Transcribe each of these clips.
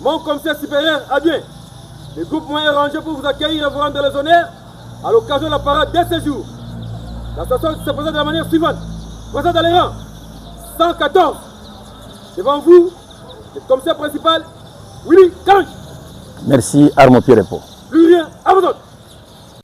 Mon commissaire supérieur adjoint, le groupement est rangé pour vous accueillir et vous rendre les honneurs à l'occasion de la parade dès ce jour. La station se présente de la manière suivante. Présent dans les rangs, 114. Devant vous, le commissaire principal, Willy Kanj. Merci, Armo Pierrepo. Plus rien à vous autres.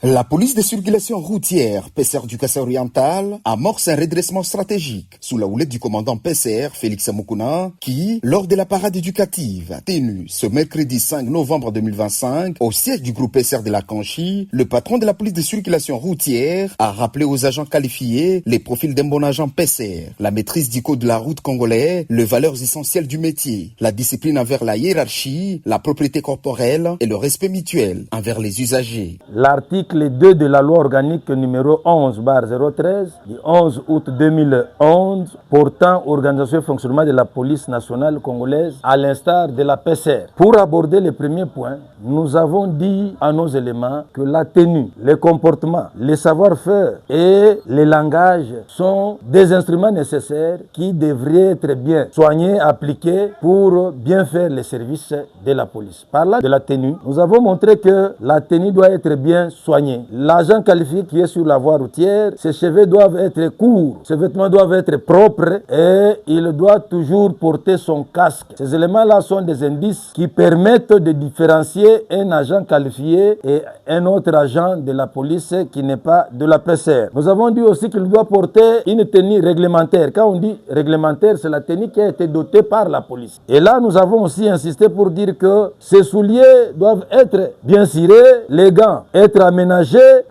La police de circulation routière PCR du Kassai oriental amorce un redressement stratégique sous la houlette du commandant PCR Félix Mukuna qui, lors de la parade éducative tenue ce mercredi 5 novembre 2025 au siège du groupe PCR de la Kanchi, le patron de la police de circulation routière a rappelé aux agents qualifiés les profils d'un bon agent PCR, la maîtrise du code de la route congolais, les valeurs essentielles du métier, la discipline envers la hiérarchie, la propriété corporelle et le respect mutuel envers les usagers. L'article 2 de la loi organique numéro 11/013 du 11 août 2011 portant organisation et fonctionnement de la police nationale congolaise à l'instar de la PCR. Pour aborder les premiers points, nous avons dit à nos éléments que la tenue, les comportements, les savoir-faire et les langages sont des instruments nécessaires qui devraient être bien soignés, appliqués pour bien faire les services de la police. Parlant de la tenue, nous avons montré que la tenue doit être bien soignée. L'agent qualifié qui est sur la voie routière, ses cheveux doivent être courts, ses vêtements doivent être propres et il doit toujours porter son casque. Ces éléments-là sont des indices qui permettent de différencier un agent qualifié et un autre agent de la police qui n'est pas de la PCR. Nous avons dit aussi qu'il doit porter une tenue réglementaire. Quand on dit réglementaire, c'est la tenue qui a été dotée par la police. Et là, nous avons aussi insisté pour dire que ces souliers doivent être bien cirés, les gants être aménagés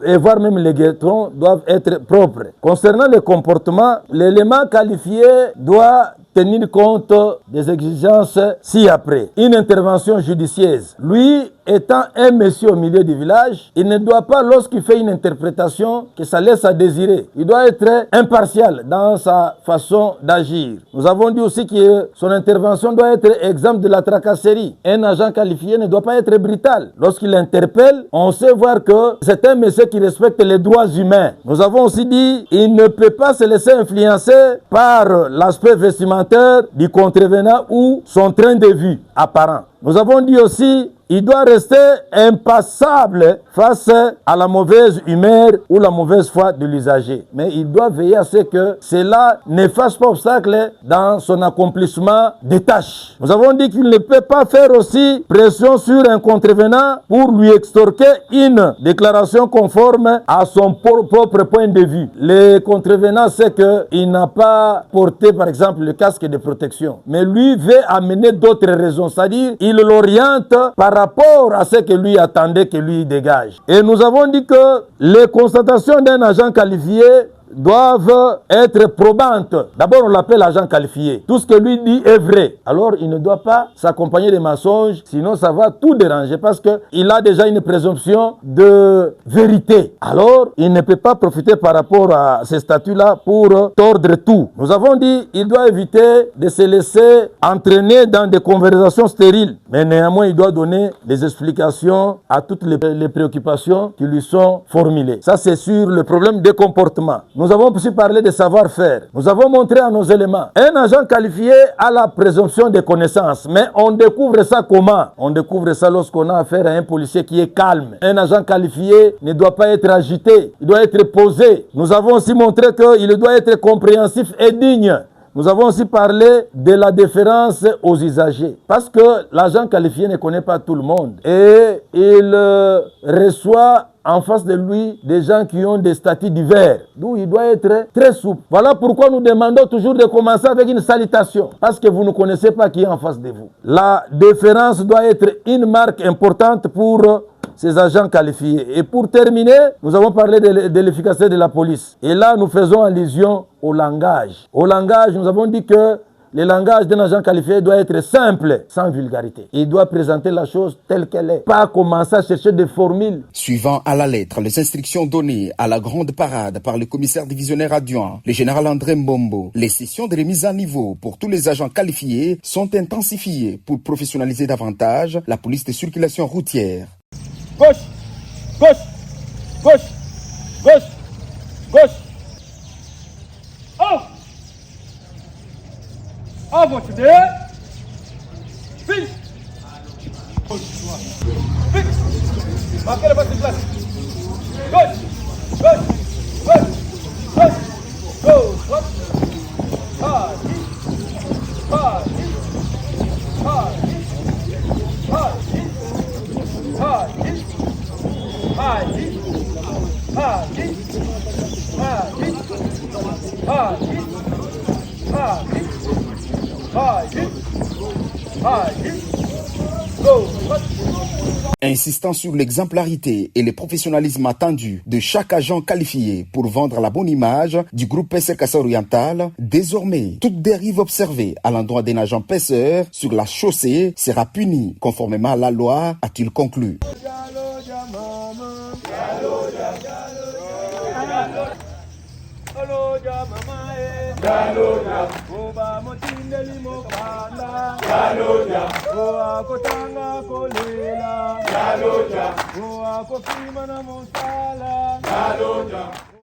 et voire même les guetrons doivent être propres. Concernant le comportement, l'élément qualifié doit tenir compte des exigences ci-après. Une intervention judicieuse. Lui, étant un monsieur au milieu du village, il ne doit pas, lorsqu'il fait une interprétation, que ça laisse à désirer. Il doit être impartial dans sa façon d'agir. Nous avons dit aussi que son intervention doit être exempte de la tracasserie. Un agent qualifié ne doit pas être brutal. Lorsqu'il interpelle, on sait voir que c'est un monsieur qui respecte les droits humains. Nous avons aussi dit qu'il ne peut pas se laisser influencer par l'aspect vestimentaire du contrevenant ou son train de vie apparent. Nous avons dit aussi il doit rester impassable face à la mauvaise humeur ou la mauvaise foi de l'usager. Mais il doit veiller à ce que cela ne fasse pas obstacle dans son accomplissement des tâches. Nous avons dit qu'il ne peut pas faire aussi pression sur un contrevenant pour lui extorquer une déclaration conforme à son propre point de vue. Le contrevenant sait qu'il n'a pas porté par exemple le casque de protection. Mais lui veut amener d'autres raisons. C'est-à-dire il l'oriente par rapport à ce que lui attendait que lui dégage. Et nous avons dit que les constatations d'un agent qualifié doivent être probantes. D'abord, on l'appelle agent qualifié. Tout ce que lui dit est vrai. Alors, il ne doit pas s'accompagner de mensonges, sinon ça va tout déranger parce qu'il a déjà une présomption de vérité. Alors, il ne peut pas profiter par rapport à ces statuts-là pour tordre tout. Nous avons dit qu'il doit éviter de se laisser entraîner dans des conversations stériles. Mais néanmoins, il doit donner des explications à toutes les préoccupations qui lui sont formulées. Ça, c'est sur le problème des comportements. Nous avons aussi parlé de savoir-faire. Nous avons montré à nos éléments. Un agent qualifié a la présomption de connaissance. Mais on découvre ça comment? On découvre ça lorsqu'on a affaire à un policier qui est calme. Un agent qualifié ne doit pas être agité. Il doit être posé. Nous avons aussi montré qu'il doit être compréhensif et digne. Nous avons aussi parlé de la déférence aux usagers. Parce que l'agent qualifié ne connaît pas tout le monde. Et il reçoit en face de lui des gens qui ont des statuts divers. D'où il doit être très souple. Voilà pourquoi nous demandons toujours de commencer avec une salutation. Parce que vous ne connaissez pas qui est en face de vous. La déférence doit être une marque importante pour ces agents qualifiés. Et pour terminer, nous avons parlé de l'efficacité de la police. Et là, nous faisons allusion au langage. Au langage, nous avons dit que le langage d'un agent qualifié doit être simple, sans vulgarité. Il doit présenter la chose telle qu'elle est. Pas commencer à chercher des formules. Suivant à la lettre les instructions données à la grande parade par le commissaire divisionnaire adjoint, le général André Mbombo, les sessions de remise à niveau pour tous les agents qualifiés sont intensifiées pour professionnaliser davantage la police de circulation routière. Gauche, gauche, gauche, gauche, gauche. Oh! Oh, votre Dieu! Fiche! Marquez le passe de place. Gauche, gauche, gauche, gauche, gauche, droite. Insistant sur l'exemplarité et le professionnalisme attendu de chaque agent qualifié pour vendre la bonne image du groupe PCR Kasaï Oriental, désormais, toute dérive observée à l'endroit d'un agent PCR sur la chaussée sera punie conformément à la loi, a-t-il conclu.